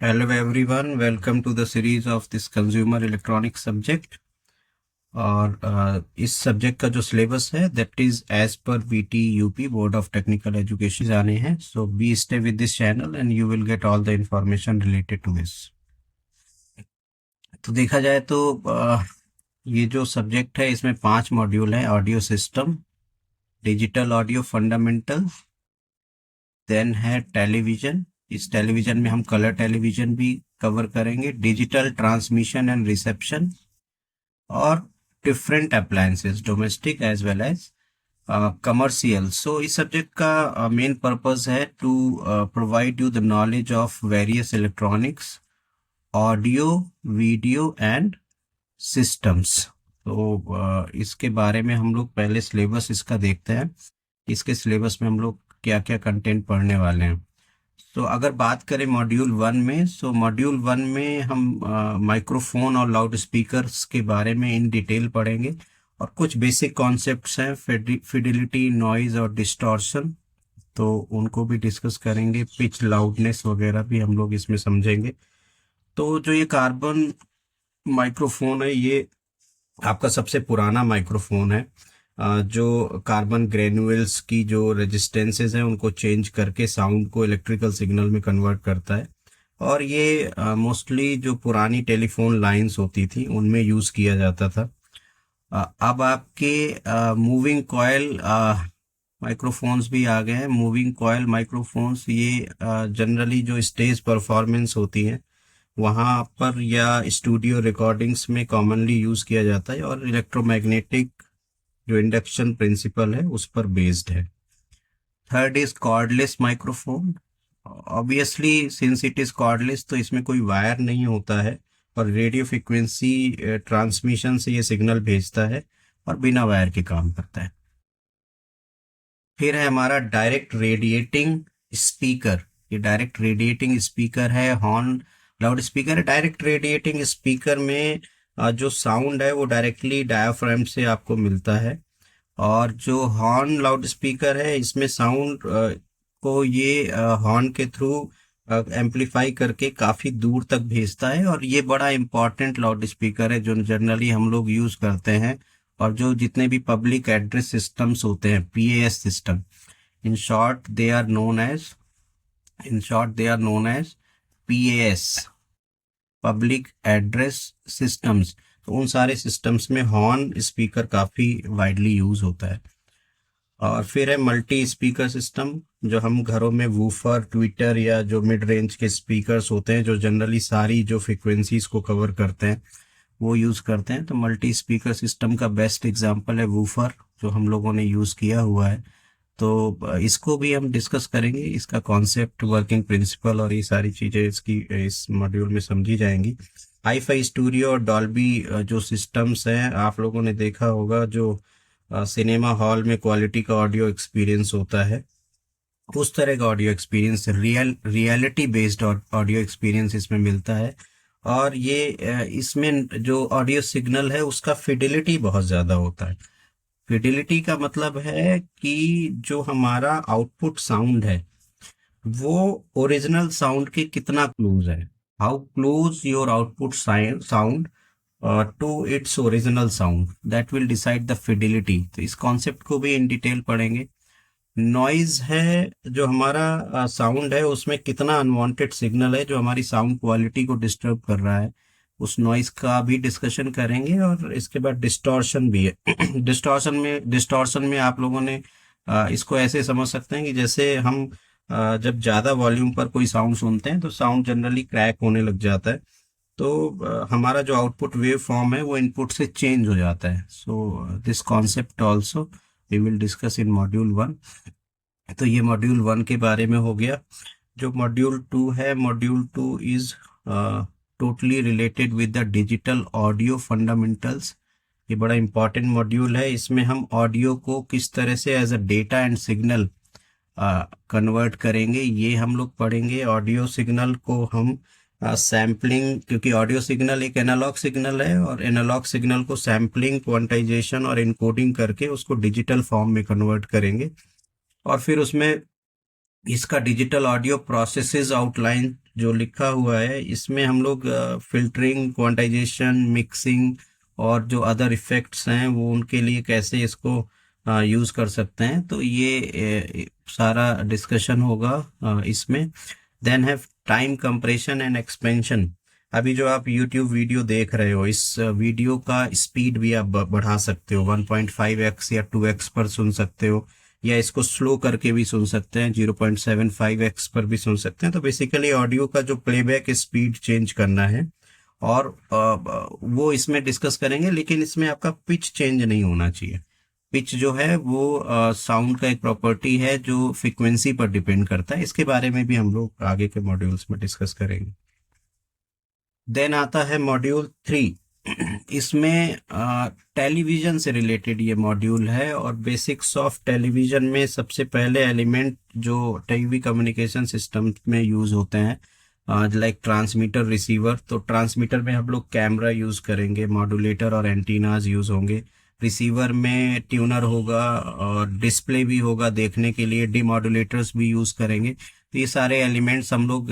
Hello everyone, welcome to the series of this consumer electronics subject. और इस subject का जो सिलेबस है दैट इज एज पर BT UP board of technical education आने हैं. So be stay with this channel and you will get all the information related to this. तो देखा जाए तो ये जो सब्जेक्ट है इसमें 5 मॉड्यूल है. Audio system, digital audio fundamental, then है टेलीविजन. इस टेलीविजन में हम कलर टेलीविजन भी कवर करेंगे, डिजिटल ट्रांसमिशन एंड रिसेप्शन, और different appliances domestic as well as commercial. So इस सब्जेक्ट का मेन पर्पस है to provide you the knowledge of various electronics, audio, video and systems. तो इसके बारे में हम लोग पहले सिलेबस इसका देखते हैं. इसके सिलेबस में हम लोग क्या क्या कंटेंट पढ़ने वाले हैं. तो अगर बात करें मॉड्यूल 1 में, सो मॉड्यूल 1 में हम माइक्रोफोन और लाउड स्पीकर्स के बारे में इन डिटेल पढ़ेंगे, और कुछ बेसिक कॉन्सेप्ट्स हैं, फिडिलिटी, नॉइज और डिस्टॉर्शन, तो उनको भी डिस्कस करेंगे. पिच, लाउडनेस वगैरह भी हम लोग इसमें समझेंगे. तो जो ये कार्बन माइक्रोफोन है, ये आपका सबसे पुराना माइक्रोफोन है, जो कार्बन ग्रेन्यूल्स की जो रेजिस्टेंसेस हैं उनको चेंज करके साउंड को इलेक्ट्रिकल सिग्नल में कन्वर्ट करता है. और ये मोस्टली जो पुरानी टेलीफोन लाइंस होती थी उनमें यूज़ किया जाता था. अब आपके मूविंग कॉयल माइक्रोफोन्स भी आ गए हैं. मूविंग कॉयल माइक्रोफोन्स ये जनरली जो स्टेज परफॉर्मेंस होती हैं वहाँ पर या स्टूडियो रिकॉर्डिंग्स में कॉमनली यूज़ किया जाता है, और इलेक्ट्रोमैग्नेटिक जो इंडक्शन प्रिंसिपल है उस पर बेस्ड है. Third is cordless microphone. Obviously since it is cordless तो इसमें कोई वायर नहीं होता है, और रेडियो फ्रिक्वेंसी ट्रांसमिशन से ये सिग्नल भेजता है और बिना वायर के काम करता है. फिर है हमारा डायरेक्ट रेडिएटिंग स्पीकर. ये डायरेक्ट रेडिएटिंग स्पीकर है. हॉर्न लाउड स्पीकर है. डायरेक्ट रेडिएटिंग स्पीकर में जो साउंड है वो डायरेक्टली डायाफ्राम से आपको मिलता है, और जो हॉर्न लाउड स्पीकर है इसमें साउंड को ये हॉर्न के थ्रू एम्पलीफाई करके काफ़ी दूर तक भेजता है. और ये बड़ा इम्पॉर्टेंट लाउड स्पीकर है जो जनरली हम लोग यूज़ करते हैं, और जो जितने भी पब्लिक एड्रेस सिस्टम्स होते हैं, PAS system, in short they are known as PAS, public address systems. तो उन सारे सिस्टम्स में हॉर्न स्पीकर काफ़ी वाइडली यूज होता है. और फिर है मल्टी स्पीकर सिस्टम, जो हम घरों में वूफर, ट्विटर या जो मिड रेंज के स्पीकर्स होते हैं जो जनरली सारी जो फ्रिक्वेंसीज को कवर करते हैं वो यूज़ करते हैं. तो मल्टी स्पीकर सिस्टम का बेस्ट एग्जांपल है वूफर, जो हम लोगों ने यूज़ किया हुआ है. तो इसको भी हम डिस्कस करेंगे, इसका कॉन्सेप्ट, वर्किंग प्रिंसिपल और ये सारी चीज़ें इसकी इस मॉड्यूल में समझी जाएंगी. हाई फाई स्टूडियो और डॉल्बी जो सिस्टम्स हैं, आप लोगों ने देखा होगा जो सिनेमा हॉल में क्वालिटी का ऑडियो एक्सपीरियंस होता है, उस तरह का audio experience, reality based audio experience इसमें मिलता है. और ये इसमें जो ऑडियो सिग्नल है उसका फिडिलिटी बहुत ज़्यादा होता है. फिडिलिटी का मतलब है कि जो हमारा आउटपुट साउंड है वो ओरिजिनल साउंड के कितना क्लोज है, how close your output sound to its original sound, that will decide the fidelity. तो इस कॉन्सेप्ट को भी इन डिटेल पढ़ेंगे. नॉइज है, जो हमारा साउंड है उसमें कितना अनवांटेड सिग्नल है जो हमारी साउंड क्वालिटी को डिस्टर्ब कर रहा है, उस नॉइज का भी डिस्कशन करेंगे. और इसके बाद डिस्टॉर्शन भी है. डिस्टॉर्शन में आप लोगों ने इसको ऐसे समझ सकते हैं कि जैसे हम जब ज़्यादा वॉल्यूम पर कोई साउंड सुनते हैं तो साउंड जनरली क्रैक होने लग जाता है. तो हमारा जो आउटपुट वेव फॉर्म है वो इनपुट से चेंज हो जाता है. So this concept also we will discuss in module 1. तो ये मॉड्यूल 1 के बारे में हो गया. जो मॉड्यूल 2 है, module 2 is totally related with the digital audio fundamentals. ये बड़ा इंपॉर्टेंट मॉड्यूल है. इसमें हम ऑडियो को किस तरह से as a data and signal convert करेंगे ये हम लोग पढ़ेंगे. ऑडियो सिग्नल को हम सैम्पलिंग, क्योंकि ऑडियो सिग्नल एक एनालॉग सिग्नल है, और एनालॉग सिग्नल को सैम्पलिंग, क्वांटाइजेशन और इनकोडिंग करके उसको डिजिटल फॉर्म में कन्वर्ट करेंगे. और फिर उसमें इसका डिजिटल ऑडियो प्रोसेसेस आउटलाइन जो लिखा हुआ है इसमें हम लोग फिल्टरिंग, क्वांटाइजेशन, मिक्सिंग और जो अदर इफेक्ट्स हैं वो उनके लिए कैसे इसको यूज़ कर सकते हैं, तो ये सारा डिस्कशन होगा इसमें। देन है टाइम कंप्रेशन एंड एक्सपेंशन। अभी जो आप YouTube वीडियो देख रहे हो, इस वीडियो का स्पीड भी आप बढ़ा सकते हो, 1.5x या 2x पर सुन सकते हो, या इसको स्लो करके भी सुन सकते हैं, 0.75x पर भी सुन सकते हैं। तो बेसिकली ऑडियो का जो प्लेबैक स्पीड चेंज करना है, और वो इसमें डिस्कस करेंगे, लेकिन इसमें आपका पिच चेंज नहीं होना चाहिए। पिच जो है वो साउंड का एक प्रॉपर्टी है जो फ्रीक्वेंसी पर डिपेंड करता है। इसके बारे में भी हम लोग आगे के मॉड्यूल्स में डिस्कस करेंगे। देन आता है मॉड्यूल 3। इसमें टेलीविजन से रिलेटेड ये मॉड्यूल है, और बेसिक्स ऑफ टेलीविजन में सबसे पहले एलिमेंट जो टीवी कम्युनिकेशन सिस्टम में यूज होते हैं, लाइक ट्रांसमीटर, रिसीवर। तो ट्रांसमीटर में हम लोग कैमरा यूज करेंगे, मॉड्यूलेटर और एंटीनाज यूज होंगे। रिसीवर में ट्यूनर होगा और डिस्प्ले भी होगा देखने के लिए, डिमॉड्यूलेटर्स भी यूज करेंगे। तो ये सारे एलिमेंट्स हम लोग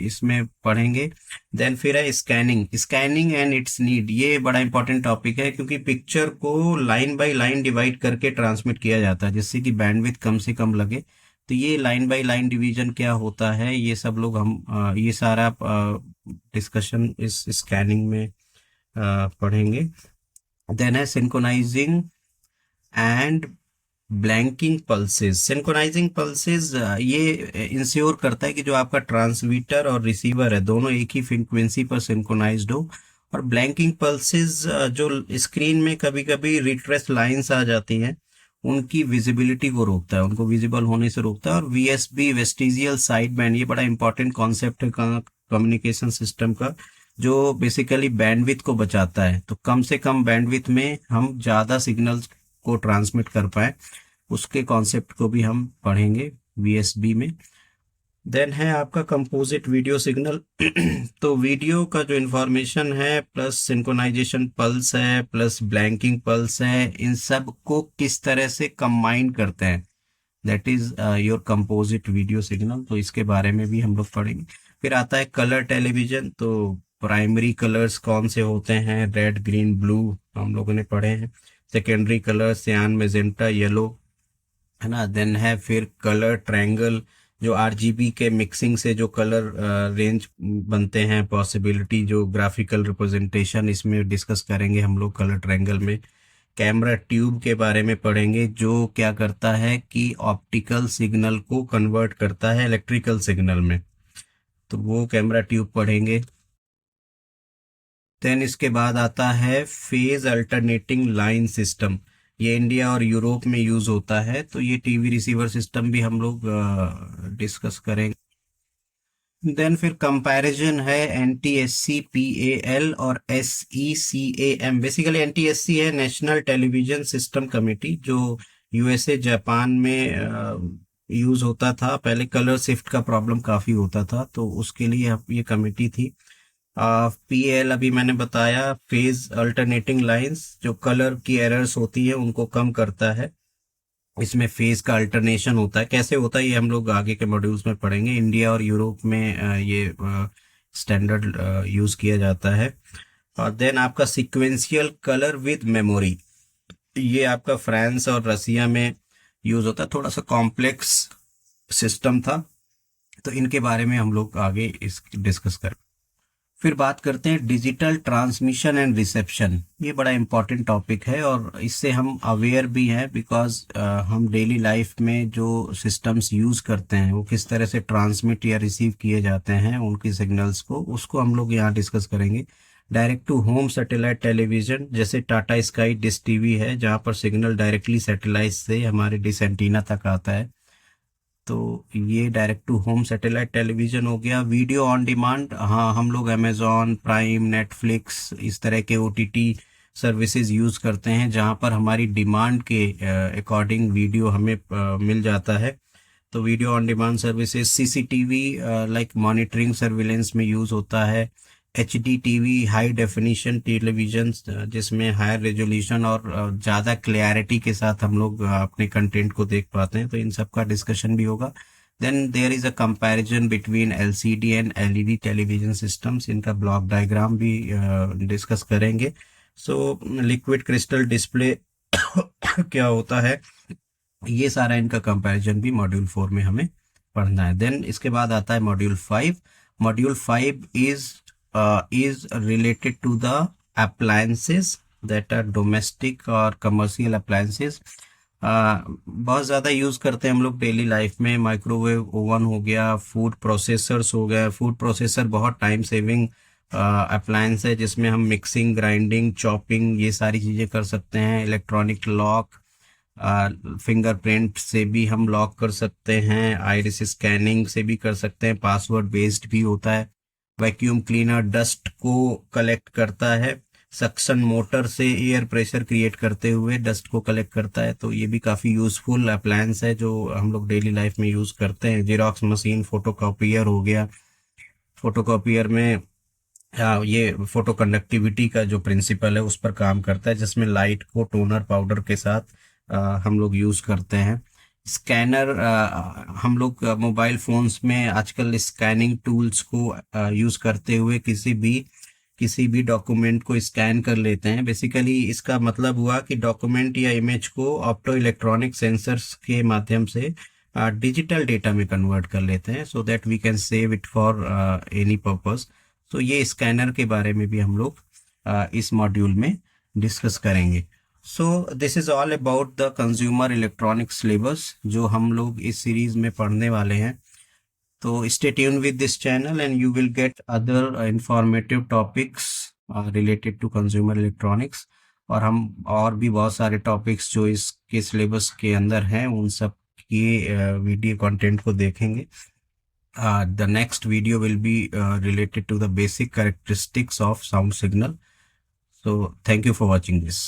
इसमें पढ़ेंगे। देन फिर है स्कैनिंग एंड इट्स नीड। ये बड़ा इंपॉर्टेंट टॉपिक है, क्योंकि पिक्चर को लाइन बाय लाइन डिवाइड करके ट्रांसमिट किया जाता है, जिससे कि बैंडविड्थ कम से कम लगे। तो ये लाइन बाय लाइन डिवीजन क्या होता है, ये सब लोग हम ये सारा डिस्कशन इस स्कैनिंग में पढ़ेंगे। देन है synchronising and blanking pulses. Synchronising pulses ये इंश्योर करता है कि जो आपका ट्रांसमीटर और रिसीवर है दोनों एक ही फ्रीक्वेंसी पर सिंक्रोनाइज्ड हो। और ब्लैंकिंग पल्सेस जो स्क्रीन में कभी कभी रिट्रेस लाइंस आ जाती हैं, उनकी विजिबिलिटी को रोकता है, उनको विजिबल होने से रोकता है। और वीएसबी, वेस्टिजियल साइड बैंड, ये बड़ा इंपॉर्टेंट कॉन्सेप्ट है कम्युनिकेशन सिस्टम का, जो बेसिकली बैंडविड्थ को बचाता है। तो कम से कम बैंडविड्थ में हम ज़्यादा सिग्नल्स को ट्रांसमिट कर पाए, उसके कॉन्सेप्ट को भी हम पढ़ेंगे वीएसबी में। देन है आपका कंपोजिट वीडियो सिग्नल। तो वीडियो का जो इंफॉर्मेशन है, प्लस सिंक्रोनाइजेशन पल्स है, प्लस ब्लैंकिंग पल्स है, इन सब को किस तरह से कंबाइन करते हैं, that is your composite video signal. तो इसके बारे में भी हम लोग पढ़ेंगे। फिर आता है कलर टेलीविजन। तो प्राइमरी कलर्स कौन से होते हैं, रेड, ग्रीन, ब्लू, हम लोगों ने पढ़े हैं। सेकेंडरी कलर सियान, मेजेंटा, येलो, है ना। देन है फिर कलर ट्रायंगल, जो आरजीबी के मिक्सिंग से जो कलर रेंज बनते हैं, पॉसिबिलिटी, जो ग्राफिकल रिप्रेजेंटेशन, इसमें डिस्कस करेंगे हम लोग कलर ट्रायंगल में। कैमरा ट्यूब के बारे में पढ़ेंगे, जो क्या करता है कि ऑप्टिकल सिग्नल को कन्वर्ट करता है इलेक्ट्रिकल सिग्नल में, तो वो कैमरा ट्यूब पढ़ेंगे। देन इसके बाद आता है फेज अल्टरनेटिंग लाइन सिस्टम। ये इंडिया और यूरोप में यूज होता है, तो ये टीवी रिसीवर सिस्टम भी हम लोग डिस्कस करेंगे। देन फिर कंपैरिजन है NTSC PAL और SECAM। बेसिकली NTSC है नेशनल टेलीविजन सिस्टम कमेटी, जो यूएसए, जापान में यूज होता था पहले। कलर शिफ्ट का प्रॉब्लम काफी होता था, तो उसके लिए ये कमेटी थी। PAL अभी मैंने बताया, फेज अल्टरनेटिंग लाइंस, जो कलर की एरर्स होती है उनको कम करता है। इसमें फेज का अल्टरनेशन होता है, कैसे होता है ये हम लोग आगे के मॉड्यूल्स में पढ़ेंगे। इंडिया और यूरोप में ये स्टैंडर्ड यूज किया जाता है। और देन आपका सिक्वेंशियल कलर विद मेमोरी, ये आपका फ्रांस और रसिया में यूज होता है। थोड़ा सा कॉम्प्लेक्स सिस्टम था, तो इनके बारे में हम लोग आगे इस डिस्कस करें। फिर बात करते हैं डिजिटल ट्रांसमिशन एंड रिसेप्शन। ये बड़ा इंपॉर्टेंट टॉपिक है, और इससे हम अवेयर भी हैं, बिकॉज हम डेली लाइफ में जो सिस्टम्स यूज करते हैं वो किस तरह से ट्रांसमिट या रिसीव किए जाते हैं उनकी सिग्नल्स को, उसको हम लोग यहाँ डिस्कस करेंगे। Direct to home satellite television, जैसे टाटा स्काई डिश टीवी है, जहाँ पर सिग्नल डायरेक्टली सैटेलाइट से हमारे डिश एंटीना तक आता है, तो ये direct to home satellite television हो गया। वीडियो ऑन डिमांड, हाँ, हम लोग अमेजॉन प्राइम, नेटफ्लिक्स, इस तरह के OTT सर्विसेज यूज करते हैं, जहाँ पर हमारी डिमांड के अकॉर्डिंग वीडियो हमें मिल जाता है। तो video on demand services. CCTV like monitoring surveillance में यूज होता है। HDTV हाई डेफिनेशन टेलीविजन, जिसमें हायर रेजोल्यूशन और ज़्यादा क्लैरिटी के साथ हम लोग अपने कंटेंट को देख पाते हैं, तो इन सब का डिस्कशन भी होगा। Then there is a comparison between LCD and LED television systems, इनका ब्लॉक डायग्राम भी डिस्कस करेंगे। सो लिक्विड क्रिस्टल डिस्प्ले क्या होता है, ये सारा इनका कंपैरिजन भी मॉड्यूल 4 में हमें पढ़ना है। देन इसके बाद आता है module 5। Module 5 is related to the appliances that are domestic और कमर्शियल अप्लायंसेस। बहुत ज़्यादा यूज़ करते हैं हम लोग डेली लाइफ में। माइक्रोवेव ओवन हो गया, फूड प्रोसेसर्स हो गए। फूड प्रोसेसर बहुत टाइम सेविंग अप्लायंस है, जिसमें हम मिक्सिंग, ग्राइंडिंग, चॉपिंग ये सारी चीज़ें कर सकते हैं। इलेक्ट्रॉनिक लॉक, फिंगरप्रिंट से भी हम लॉक कर सकते हैं, आइरिस स्कैनिंग से भी कर सकते हैं, पासवर्ड बेस्ड भी होता है। वैक्यूम क्लीनर डस्ट को कलेक्ट करता है, सक्शन मोटर से एयर प्रेशर क्रिएट करते हुए डस्ट को कलेक्ट करता है। तो ये भी काफ़ी यूज़फुल अप्लायंस है जो हम लोग डेली लाइफ में यूज़ करते हैं। जेरोक्स मशीन, फोटोकॉपियर हो गया। फोटोकॉपियर में ये फोटो कंडक्टिविटी का जो प्रिंसिपल है उस पर काम करता है, जिसमें लाइट को टोनर पाउडर के साथ हम लोग यूज़ करते हैं। स्कैनर, हम लोग मोबाइल फोन्स में आजकल स्कैनिंग टूल्स को यूज़ करते हुए किसी भी डॉक्यूमेंट को स्कैन कर लेते हैं। बेसिकली इसका मतलब हुआ कि डॉक्यूमेंट या इमेज को ऑप्टो इलेक्ट्रॉनिक सेंसर्स के माध्यम से डिजिटल डेटा में कन्वर्ट कर लेते हैं, so that we can save it for any purpose. तो ये स्कैनर के बारे में भी हम लोग इस मॉड्यूल में डिस्कस करेंगे। So this is all about the consumer electronics syllabus जो हम लोग इस सीरीज में पढ़ने वाले हैं। तो stay tune with this channel and you will get other informative topics related to consumer electronics. और हम और भी बहुत सारे टॉपिक्स जो इसके सिलेबस के अंदर हैं उन सब के वीडियो कंटेंट को देखेंगे। The next video will be related to the basic characteristics of sound signal. So thank you for watching this.